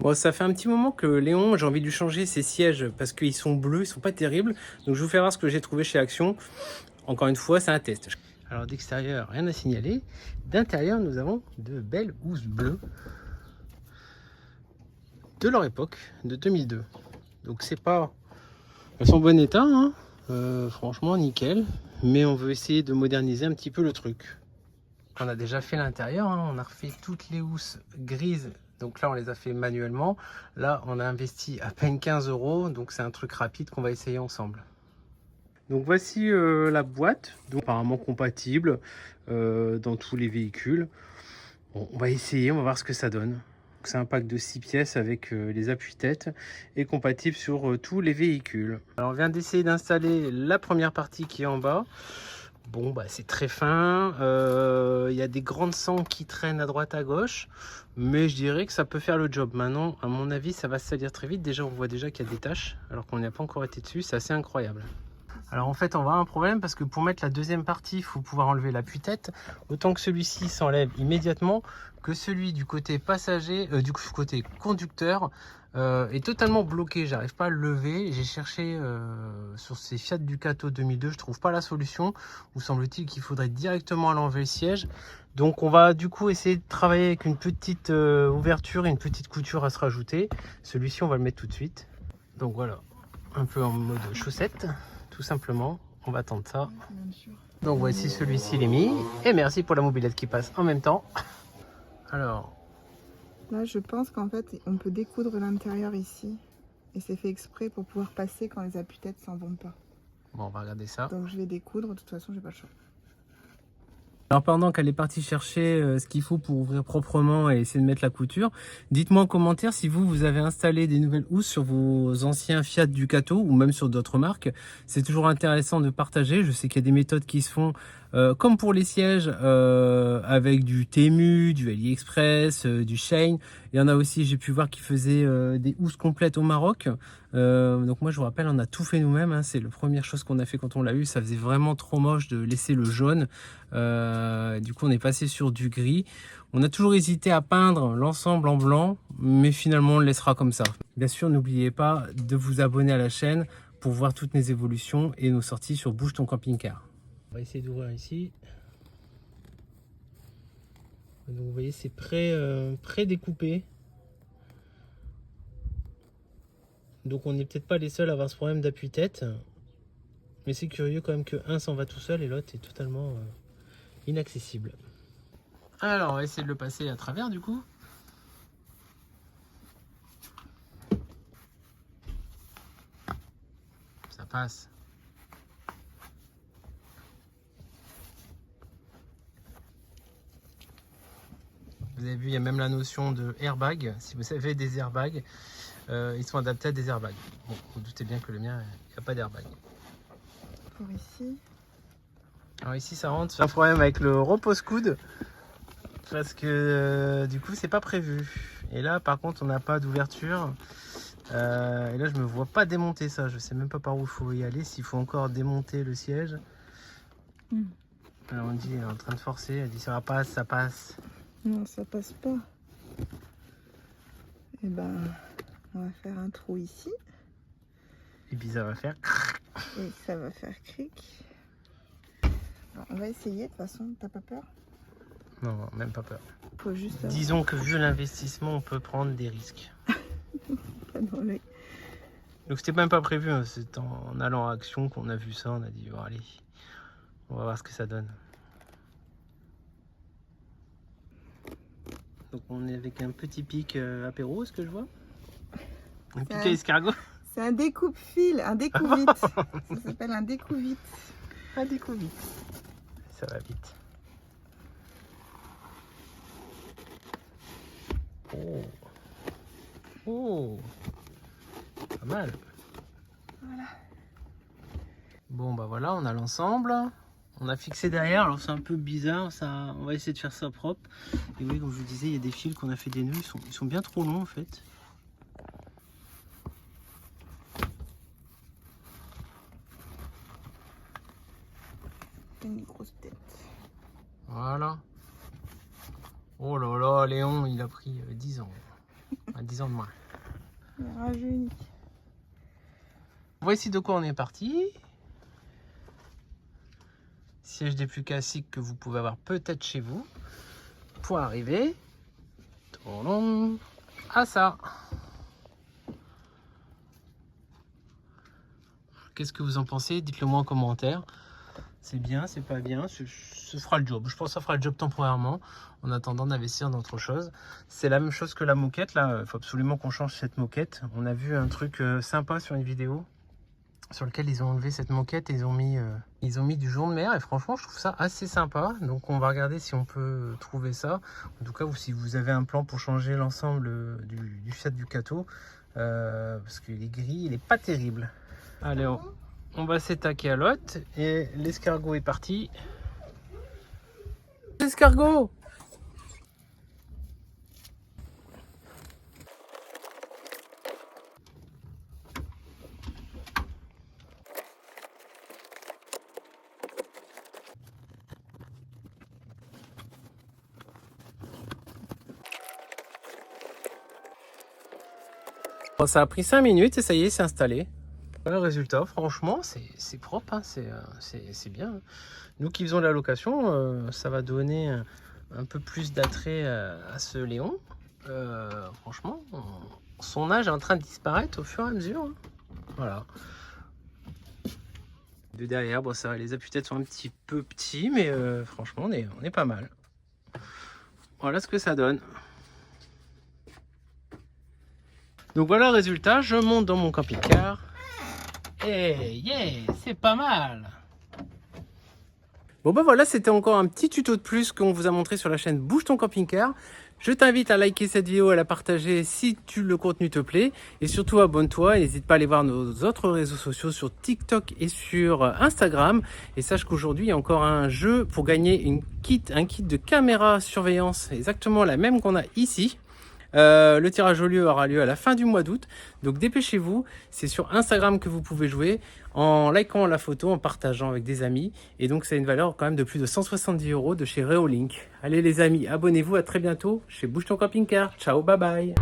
Bon, ça fait un petit moment que Léon, j'ai envie de lui changer ses sièges parce qu'ils sont bleus, ils sont pas terribles. Donc je vais vous faire voir ce que j'ai trouvé chez Action. Encore une fois, c'est un test. Alors d'extérieur, rien à signaler. D'intérieur, nous avons de belles housses bleues de leur époque, de 2002. Donc c'est pas... Elles sont en bon état, hein. Franchement nickel. Mais on veut essayer de moderniser un petit peu le truc. On a déjà fait l'intérieur, hein. On a refait toutes les housses grises. Donc là, on les a fait manuellement. Là, on a investi à peine 15 €. Donc c'est un truc rapide qu'on va essayer ensemble. Donc voici la boîte, donc apparemment compatible dans tous les véhicules. Bon, on va essayer, on va voir ce que ça donne. C'est un pack de 6 pièces avec les appuis-têtes et compatible sur tous les véhicules. Alors on vient d'essayer d'installer la première partie qui est en bas. Bon, bah, c'est très fin. Il y a des grandes sangs qui traînent à droite à gauche. Mais je dirais que ça peut faire le job. Maintenant, à mon avis, ça va se salir très vite. Déjà, on voit déjà qu'il y a des taches. Alors qu'on n'a pas encore été dessus. C'est assez incroyable. Alors en fait, on va avoir un problème parce que pour mettre la deuxième partie, il faut pouvoir enlever l'appui-tête. Autant que celui-ci s'enlève immédiatement, que celui du côté passager, du côté conducteur, est totalement bloqué. J'arrive pas à le lever. J'ai cherché sur ces Fiat Ducato 2002, je trouve pas la solution. Ou semble-t-il qu'il faudrait directement l'enlever le siège. Donc on va du coup essayer de travailler avec une petite ouverture et une petite couture à se rajouter. Celui-ci, on va le mettre tout de suite. Donc voilà, un peu en mode chaussette. Tout simplement, on va tendre ça. Donc voici celui-ci, il est mis. Et merci pour la mobilette qui passe en même temps. Alors, Là, je pense qu'en fait, on peut découdre l'intérieur ici. Et c'est fait exprès pour pouvoir passer quand les appuis-têtes s'en vont pas. bon, on va regarder ça. Donc je vais découdre, de toute façon, j'ai pas le choix. Alors pendant qu'elle est partie chercher ce qu'il faut pour ouvrir proprement et essayer de mettre la couture, dites-moi en commentaire si vous avez installé des nouvelles housses sur vos anciens Fiat Ducato ou même sur d'autres marques. C'est toujours intéressant de partager. Je sais qu'il y a des méthodes qui se font comme pour les sièges avec du Temu, du AliExpress, du Shein. Il y en a aussi, j'ai pu voir qui faisaient des housses complètes au Maroc. Donc moi je vous rappelle, on a tout fait nous-mêmes, hein. C'est la première chose qu'on a fait quand on l'a eu. Ça faisait vraiment trop moche de laisser le jaune. Du coup on est passé sur du gris. On a toujours hésité à peindre l'ensemble en blanc, mais finalement on le laissera comme ça. Bien sûr, n'oubliez pas de vous abonner à la chaîne pour voir toutes mes évolutions et nos sorties sur Bouge ton camping-car. On va essayer d'ouvrir ici. Donc vous voyez, c'est pré-découpé. Donc on n'est peut-être pas les seuls à avoir ce problème d'appui-tête. Mais c'est curieux quand même que un s'en va tout seul et l'autre est totalement inaccessible. Alors on va essayer de le passer à travers du coup. Ça passe. Vous avez vu, il y a même la notion de airbag. Si vous avez des airbags, ils sont adaptés à des airbags. Bon, vous doutez bien que le mien, il n'y a pas d'airbag. Pour ici. Alors ici, ça rentre. Un problème avec le repose-coude parce que du coup, c'est pas prévu. Et là, par contre, on n'a pas d'ouverture. Et là, je me vois pas démonter ça. Je sais même pas par où il faut y aller. S'il faut encore démonter le siège. Alors on dit, elle est en train de forcer. Elle dit ça passe, ça passe. Non, ça passe pas. Et ben, on va faire un trou ici. Et puis ça va faire. Et ça va faire cric. Alors, on va essayer, de toute façon, t'as pas peur? Non, non, même pas peur. Faut juste... Disons que vu l'investissement, on peut prendre des risques. pas dans les... Donc c'était même pas prévu, hein. C'est en allant à Action qu'on a vu ça, on a dit bon, allez, on va voir ce que ça donne. Donc on est avec un petit pic apéro, ce que je vois. Un pic à escargot. C'est un découpe-fil, un découpe-vite. Ça s'appelle un découpe-vite. Un découpe-vite. Ça va vite. Oh. Oh. Pas mal. Voilà. Bon bah voilà, on a l'ensemble. On a fixé derrière, alors c'est un peu bizarre, ça, on va essayer de faire ça propre. Et oui, comme je vous disais, il y a des fils qu'on a fait des nœuds, ils sont bien trop longs en fait. Une grosse tête. Voilà. Oh là là, Léon, il a pris 10 ans. À 10 ans de moins. Il est rajeuni. Voici de quoi on est parti. Siège des plus classiques que vous pouvez avoir peut-être chez vous. Pour arriver à ça. Qu'est-ce que vous en pensez? Dites-le moi en commentaire. C'est bien, c'est pas bien, ce fera le job. Je pense que ça fera le job temporairement, en attendant d'investir dans autre chose. C'est la même chose que la moquette, là. Il faut absolument qu'on change cette moquette. On a vu un truc sympa sur une vidéo, sur lequel ils ont enlevé cette moquette et ils ont mis du jonc de mer. Et franchement, je trouve ça assez sympa. Donc on va regarder si on peut trouver ça. En tout cas, si vous avez un plan pour changer l'ensemble du Fiat Ducato, parce qu'il est gris, il est pas terrible. Allez, on va s'attaquer à l'autre et l'escargot est parti. L'escargot! Bon, ça a pris 5 minutes et ça y est, c'est installé. Voilà le résultat, franchement, c'est propre, hein, c'est bien. Nous qui faisons de la location, ça va donner un peu plus d'attrait à ce Léon. Franchement, son âge est en train de disparaître au fur et à mesure. Hein. Voilà. De derrière, bon, ça va, les appuis-têtes sont un petit peu petits, mais franchement, on est pas mal. Voilà ce que ça donne. Donc voilà le résultat, je monte dans mon camping-car. Et yeah, c'est pas mal. Bon bah voilà, c'était encore un petit tuto de plus qu'on vous a montré sur la chaîne Bouge ton camping-car. Je t'invite à liker cette vidéo, à la partager si le contenu te plaît. Et surtout abonne-toi, n'hésite pas à aller voir nos autres réseaux sociaux sur TikTok et sur Instagram. Et sache qu'aujourd'hui, il y a encore un jeu pour gagner un kit de caméra surveillance, exactement la même qu'on a ici. Le tirage au lieu aura lieu à la fin du mois d'août, donc dépêchez-vous, c'est sur Instagram que vous pouvez jouer en likant la photo, en partageant avec des amis, et donc c'est une valeur quand même de plus de 170 € de chez Reolink. Allez les amis, abonnez-vous, à très bientôt chez Bouge ton camping-car, ciao, bye bye.